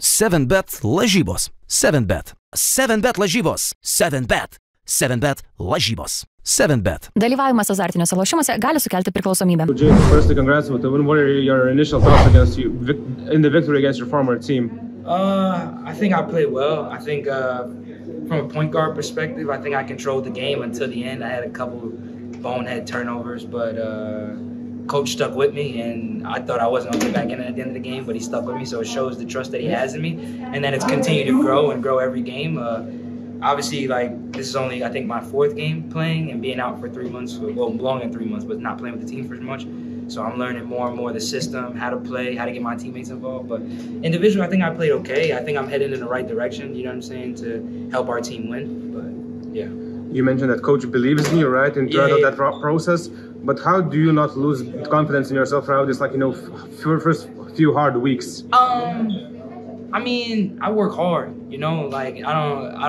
7bet lažybos. 7bet. 7bet lažybos. 7bet. 7bet lažybos. 7bet. Dalyvavimas azartiniuose lošimuose gali sukelti priklausomybę. First, congrats with the win. What are your initial thoughts against you in the victory against your former team? I think I played well. I think from a point guard perspective, I think I controlled the game until the end. I had a couple bonehead turnovers, but coach stuck with me, and I thought I wasn't going to get back in at the end of the game, but he stuck with me, so it shows the trust that he has in me, and then it's continued to grow and grow every game. Obviously, like, this is only, I think, my 4th game playing and being out for 3 months, well, longer than 3 months, but not playing with the team for as much. So I'm learning more and more the system, how to play, how to get my teammates involved. But individually, I think I played okay. I think I'm headed in the right direction, you know what I'm saying, to help our team win. But, yeah. You mentioned that coach believes in you, right, in that process. But how do you not lose confidence in yourself throughout this, like, you know, first few hard weeks? I mean, I work hard, you know, like, I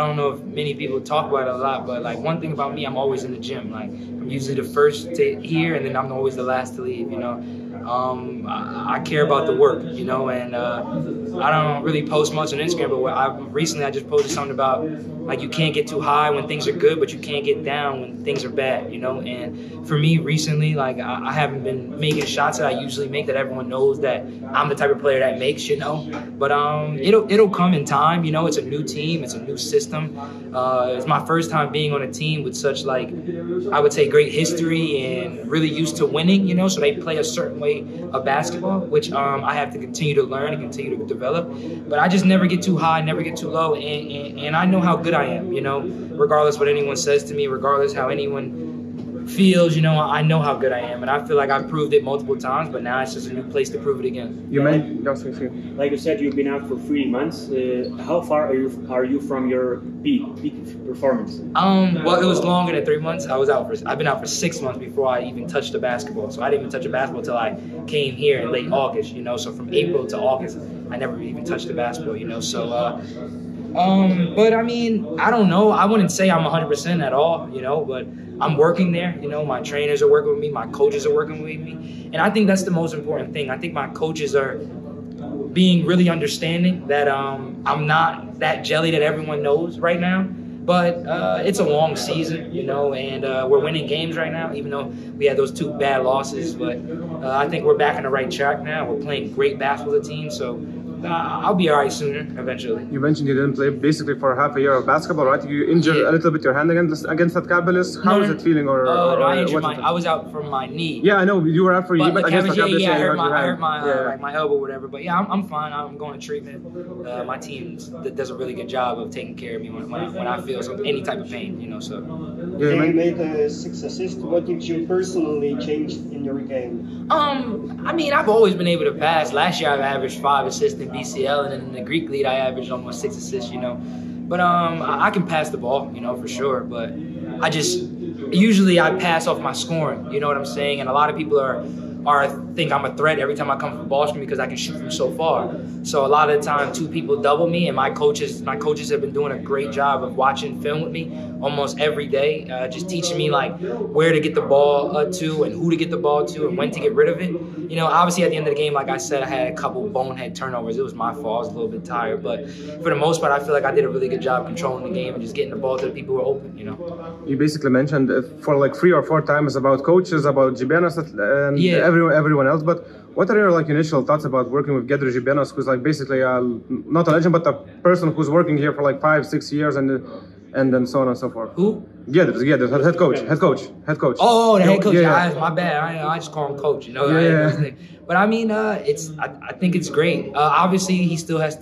don't know if many people talk about it a lot, but like, one thing about me, I'm always in the gym. Like, I'm usually the first to here, and then I'm always the last to leave, you know. I care about the work, you know, and I don't really post much on Instagram, but recently I just posted something about, like, you can't get too high when things are good, but you can't get down when things are bad, you know. And for me recently, like, I haven't been making shots that I usually make, that everyone knows that I'm the type of player that makes, you know. But it'll come in time, you know. It's a new team, it's a new system. It's my first time being on a team with such, like, I would say, great history and really used to winning, you know. So they play a certain way of basketball, which I have to continue to learn and continue to develop. But I just never get too high, never get too low, and I know how good I am, you know, regardless what anyone says to me, regardless how anyone feels, you know, I know how good I am, and I feel like I've proved it multiple times, but now it's just a new place to prove it again. Like you said, you've been out for 3 months. How far are you from your peak performance? Well, it was longer than 3 months. I've been out for 6 months before I even touched the basketball. So I didn't even touch a basketball until I came here in late August, you know. So from April to August, I never even touched the basketball, you know. So but I mean, I don't know. I wouldn't say I'm 100% at all, you know, but I'm working there. You know, my trainers are working with me. My coaches are working with me. And I think that's the most important thing. I think my coaches are being really understanding that I'm not that jelly that everyone knows right now. But it's a long season, you know, and we're winning games right now, even though we had those 2 bad losses. But I think we're back on the right track now. We're playing great basketball as a team, so I'll be all right sooner, eventually. You mentioned you didn't play basically for half a year of basketball, right? You injured a little bit your hand against that Cabalist. How is it feeling? I was out from my knee. Yeah, I know. You were out for you, but against the Cabalist. I hurt my elbow or whatever. But yeah, I'm fine. I'm going to treatment. My team does a really good job of taking care of me when I feel any type of pain, you know, so. Yeah, you made 6 assists. What did you personally change in your game? I mean, I've always been able to pass. Last year, I've averaged 5 assists in BCL, and then in the Greek league, I averaged almost 6 assists, you know. But I can pass the ball, you know, for sure. But usually I pass off my scoring, you know what I'm saying? And a lot of people think I'm a threat every time I come from Boston because I can shoot from so far. So a lot of the time, 2 people double me, and my coaches have been doing a great job of watching film with me almost every day, just teaching me, like, where to get the ball to and who to get the ball to and when to get rid of it. You know, obviously at the end of the game, like I said, I had a couple bonehead turnovers. It was my fault. I was a little bit tired, but for the most part, I feel like I did a really good job controlling the game and just getting the ball to the people who are open, you know. You basically mentioned for like 3 or 4 times about coaches, about Žibėnu and everyone else, but what are your, like, initial thoughts about working with Žibėnu, who's like basically not a legend, but a person who's working here for like 5-6 years and then so on and so forth? Who? Gedris, head coach. Oh, the head coach. Yeah. My bad. I just call him coach, you know. Yeah. But I mean, I think it's great. Obviously, I still have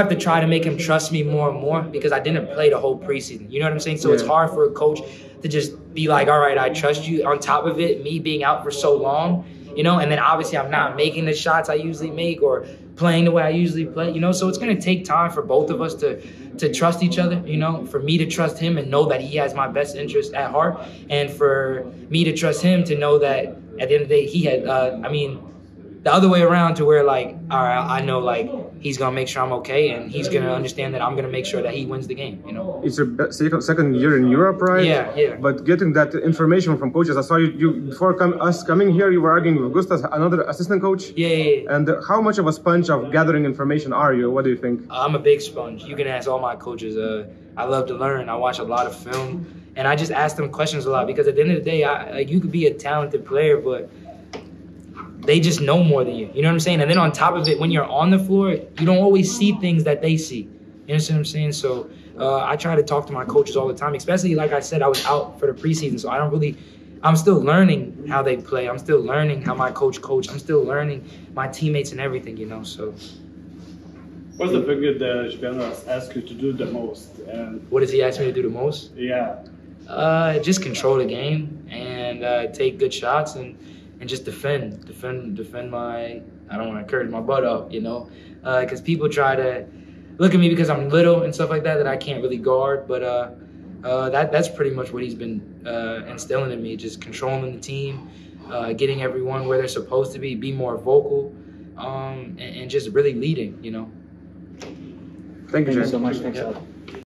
to try to make him trust me more and more because I didn't play the whole preseason. You know what I'm saying? So it's hard for a coach to just be like, all right, I trust you. On top of it, me being out for so long, you know, and then obviously I'm not making the shots I usually make or playing the way I usually play, you know, so it's going to take time for both of us to trust each other, you know, for me to trust him and know that he has my best interest at heart, and for me to trust him to know that at the end of the day, he had, the other way around to where like, all right, I know like he's gonna make sure I'm okay, and he's gonna understand that I'm gonna make sure that he wins the game. You know. It's your second year in Europe, right? Yeah, yeah. But getting that information from coaches, I saw you before us coming here. You were arguing with Gustas, another assistant coach. Yeah. And how much of a sponge of gathering information are you? What do you think? I'm a big sponge. You can ask all my coaches. I love to learn. I watch a lot of film, and I just ask them questions a lot because at the end of the day, like you could be a talented player, but they just know more than you. You know what I'm saying? And then on top of it, when you're on the floor, you don't always see things that they see. You understand what I'm saying? So I try to talk to my coaches all the time, especially like I said, I was out for the preseason, so I'm still learning how they play. I'm still learning how my coach. I'm still learning my teammates and everything, you know, so. What's the thing that Žibėnu has asked you to do the most? And what does he ask me to do the most? Yeah. Just control the game and take good shots and just defend my, I don't want to curse my butt up, you know, because people try to look at me because I'm little and stuff like that I can't really guard, but that's pretty much what he's been instilling in me, just controlling the team, getting everyone where they're supposed to be more vocal, and just really leading, you know. Thank you so much. Thanks a lot.